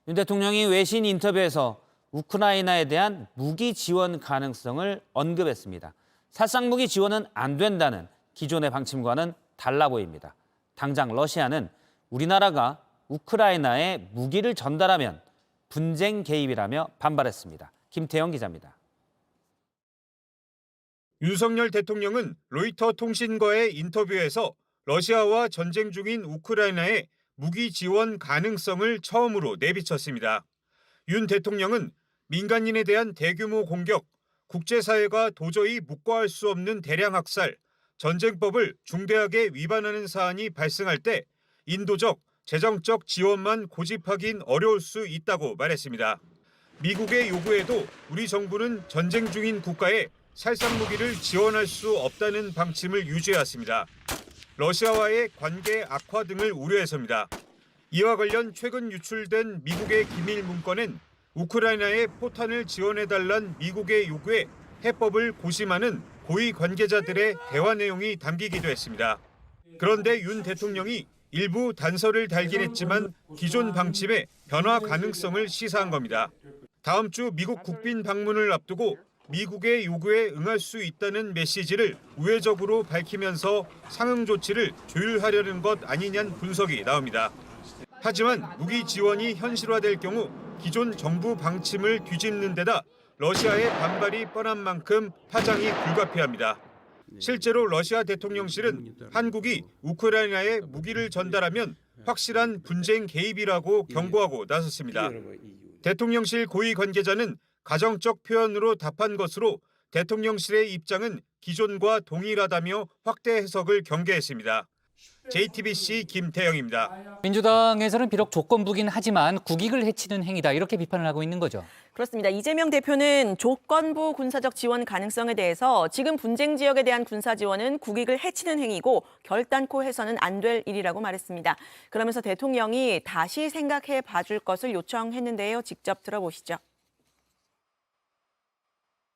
윤 대통령이 외신 인터뷰에서 우크라이나에 대한 무기 지원 가능성을 언급했습니다. 살상무기 지원은 안 된다는 기존의 방침과는 달라 보입니다. 당장 러시아는 우리나라가 우크라이나에 무기를 전달하면 분쟁 개입이라며 반발했습니다. 김태영 기자입니다. 윤석열 대통령은 로이터 통신과의 인터뷰에서 러시아와 전쟁 중인 우크라이나에 무기 지원 가능성을 처음으로 내비쳤습니다. 윤 대통령은 민간인에 대한 대규모 공격, 국제사회가 도저히 묵과할 수 없는 대량 학살, 전쟁법을 중대하게 위반하는 사안이 발생할 때 인도적, 재정적 지원만 고집하긴 어려울 수 있다고 말했습니다. 미국의 요구에도 우리 정부는 전쟁 중인 국가에 살상무기를 지원할 수 없다는 방침을 유지해왔습니다. 러시아와의 관계 악화 등을 우려해서입니다. 이와 관련 최근 유출된 미국의 기밀 문건엔 우크라이나에 포탄을 지원해달란 미국의 요구에 해법을 고심하는 고위 관계자들의 대화 내용이 담기기도 했습니다. 그런데 윤 대통령이 일부 단서를 달긴 했지만 기존 방침의 변화 가능성을 시사한 겁니다. 다음 주 미국 국빈 방문을 앞두고 미국의 요구에 응할 수 있다는 메시지를 우회적으로 밝히면서 상응 조치를 조율하려는 것 아니냐는 분석이 나옵니다. 하지만 무기 지원이 현실화될 경우 기존 정부 방침을 뒤집는 데다 러시아의 반발이 뻔한 만큼 파장이 불가피합니다. 실제로 러시아 대통령실은 한국이 우크라이나에 무기를 전달하면 확실한 분쟁 개입이라고 경고하고 나섰습니다. 대통령실 고위 관계자는 가정적 표현으로 답한 것으로 대통령실의 입장은 기존과 동일하다며 확대 해석을 경계했습니다. JTBC 김태영입니다. 민주당에서는 비록 조건부긴 하지만 국익을 해치는 행위다 이렇게 비판을 하고 있는 거죠. 그렇습니다. 이재명 대표는 조건부 군사적 지원 가능성에 대해서 지금 분쟁 지역에 대한 군사 지원은 국익을 해치는 행위고 결단코 해서는 안 될 일이라고 말했습니다. 그러면서 대통령이 다시 생각해 봐줄 것을 요청했는데요. 직접 들어보시죠.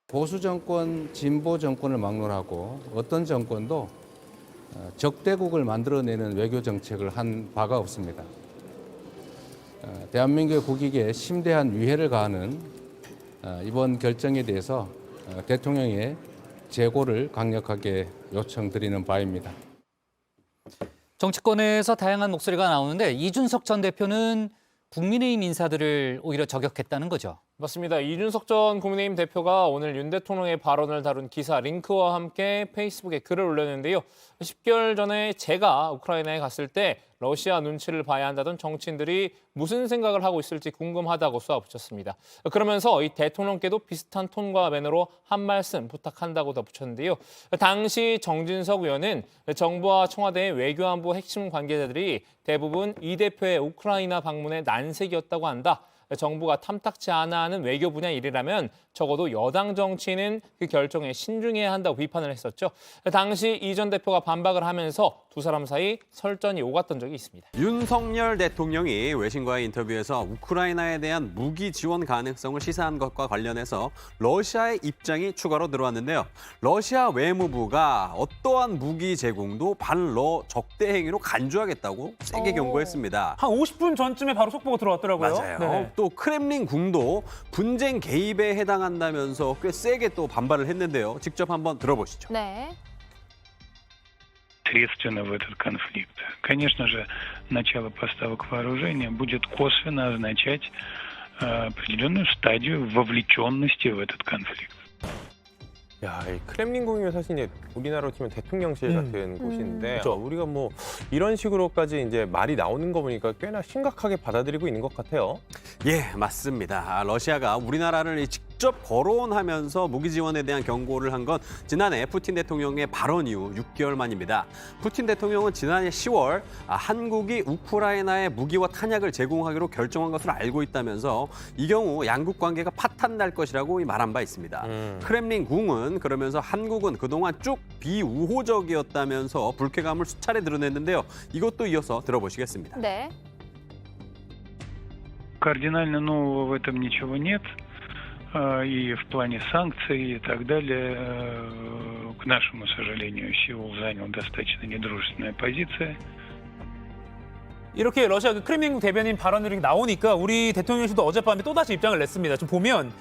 보수 정권, 진보 정권을 막론하고 어떤 정권도 적대국을 만들어내는 외교 정책을 한 바가 없습니다. 대한민국의 국익에 심대한 위해를 가하는 이번 결정에 대해서 대통령의 재고를 강력하게 요청드리는 바입니다. 정치권에서 다양한 목소리가 나오는데 이준석 전 대표는 국민의힘 인사들을 오히려 저격했다는 거죠. 맞습니다. 이준석 전 국민의힘 대표가 오늘 윤 대통령의 발언을 다룬 기사 링크와 함께 페이스북에 글을 올렸는데요. 10개월 전에 제가 우크라이나에 갔을 때 러시아 눈치를 봐야 한다던 정치인들이 무슨 생각을 하고 있을지 궁금하다고 쏘아붙였습니다. 그러면서 이 대통령께도 비슷한 톤과 매너로 한 말씀 부탁한다고 덧붙였는데요. 당시 정진석 의원은 정부와 청와대의 외교안보 핵심 관계자들이 대부분 이 대표의 우크라이나 방문에 난색이었다고 한다. 정부가 탐탁치 않아 하는 외교 분야 일이라면 적어도 여당 정치인은 그 결정에 신중해야 한다고 비판을 했었죠. 당시 이 전 대표가 반박을 하면서 두 사람 사이 설전이 오갔던 적이 있습니다. 윤석열 대통령이 외신과의 인터뷰에서 우크라이나에 대한 무기 지원 가능성을 시사한 것과 관련해서 러시아의 입장이 추가로 들어왔는데요. 러시아 외무부가 어떠한 무기 제공도 반러 적대 행위로 간주하겠다고 세게 경고했습니다. 한 50분 전쯤에 바로 속보가 들어왔더라고요. 맞아요. 네. 또 크렘린 궁도 분쟁 개입에 해당한다면서 꽤 세게 또 반발을 했는데요. 직접 한번 들어보시죠. 네. Ответственно в этот конфликт. Конечно же, начало поставок вооружения будет косвенно означать определенную стадию вовлеченности в этот конфликт. 야, 이 크렘린궁이면 사실 이제 우리나라로 치면 대통령실 같은 곳인데 우리가 뭐 이런 식으로까지 이제 말이 나오는 거 보니까 꽤나 심각하게 받아들이고 있는 것 같아요. 예, 맞습니다. 러시아가 우리나라를 직접 거론하면서 무기 지원에 대한 경고를 한 건 지난해 푸틴 대통령의 발언 이후 6개월 만입니다. 푸틴 대통령은 지난해 10월 한국이 우크라이나에 무기와 탄약을 제공하기로 결정한 것으로 알고 있다면서 이 경우 양국 관계가 파탄날 것이라고 말한 바 있습니다. 크렘린궁은 그러면서 한국은 그동안 쭉 비우호적이었다면서 불쾌감을 수차례 드러냈는데요. 이것도 이어서 들어보시겠습니다. 네. Кардинально нового в этом ничего нет. И в плане санкций и так далее, к нашему сожалению, Сеул занял достаточно недружественная позиция. 이렇게 러시아 그 크렘린궁 대변인 발언이 이렇게 나오니까 우리 대통령실도 어젯밤에 또다시 입장을 냈습니다. 좀 보면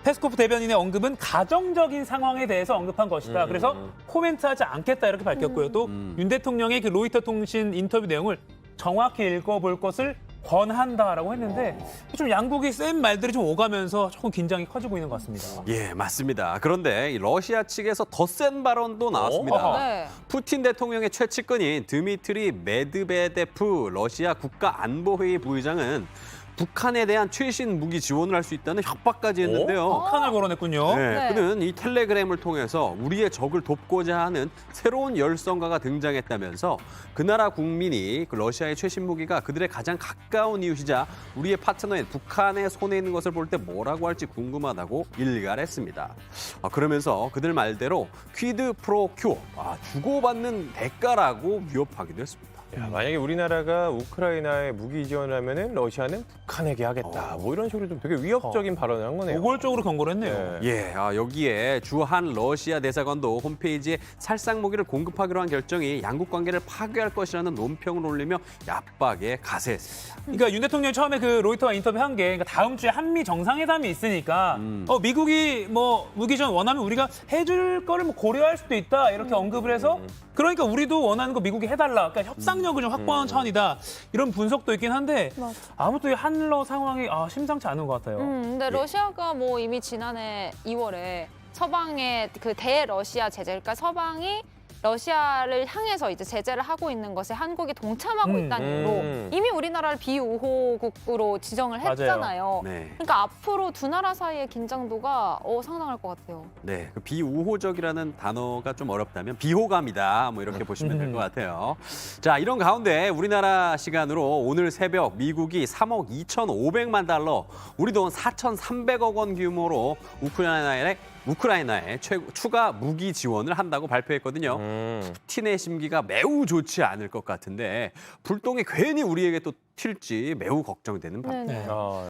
페스코프 대변인의 언급은 가정적인 상황에 대해서 언급한 것이다. 그래서 코멘트하지 않겠다 이렇게 밝혔고요. 또 윤 대통령의 그 로이터 통신 인터뷰 내용을 정확히 읽어볼 것을 권한다라고 했는데 좀 양국이 센 말들이 좀 오가면서 조금 긴장이 커지고 있는 것 같습니다. 예, 맞습니다. 그런데 이 러시아 측에서 더 센 발언도 나왔습니다. 네. 푸틴 대통령의 최측근인 드미트리 메드베데프 러시아 국가안보회의 부의장은 북한에 대한 최신 무기 지원을 할 수 있다는 협박까지 했는데요. 북한을 거론했군요. 네, 네. 그는 이 텔레그램을 통해서 우리의 적을 돕고자 하는 새로운 열성가가 등장했다면서 그 나라 국민이 그 러시아의 최신 무기가 그들의 가장 가까운 이웃이자 우리의 파트너인 북한의 손에 있는 것을 볼 때 뭐라고 할지 궁금하다고 일갈했습니다. 그러면서 그들 말대로 퀴드 프로 큐, 주고받는 대가라고 위협하기도 했습니다. 야, 만약에 우리나라가 우크라이나에 무기 지원을 하면은 러시아는 북한에게 하겠다. 뭐 이런 식으로 좀 되게 위협적인 발언을 한 거네요. 우골적으로 경고를 했네요. 네. 예, 여기에 주한 러시아 대사관도 홈페이지에 살상 무기를 공급하기로 한 결정이 양국 관계를 파괴할 것이라는 논평을 올리며 압박에 가세했습니다. 그러니까 윤 대통령이 처음에 그 로이터와 인터뷰한 게 그러니까 다음 주에 한미 정상회담이 있으니까 미국이 뭐 무기 지원 원하면 우리가 해줄 거를 뭐 고려할 수도 있다 이렇게 언급을 해서 그러니까 우리도 원하는 거 미국이 해달라. 그러니까 협상력을 좀 확보하는 차원이다. 이런 분석도 있긴 한데 아무튼 이 한러 상황이 심상치 않은 것 같아요. 근데 러시아가 뭐 이미 지난해 2월에 서방의 그 대러시아 제재, 그러니까 서방이 러시아를 향해서 이제 제재를 하고 있는 것에 한국이 동참하고 있다는 이유로 이미 우리나라를 비우호국으로 지정을 했잖아요. 네. 그러니까 앞으로 두 나라 사이의 긴장도가 상당할 것 같아요. 네, 그 비우호적이라는 단어가 좀 어렵다면 비호감이다. 뭐 이렇게 보시면 될 것 같아요. 자, 이런 가운데 우리나라 시간으로 오늘 새벽 미국이 3억 2,500만 달러, 우리 돈 4,300억 원 규모로 우크라이나에 추가 무기 지원을 한다고 발표했거든요. 푸틴의 심기가 매우 좋지 않을 것 같은데 불똥이 괜히 우리에게 또 튈지 매우 걱정되는 바입니다. 네.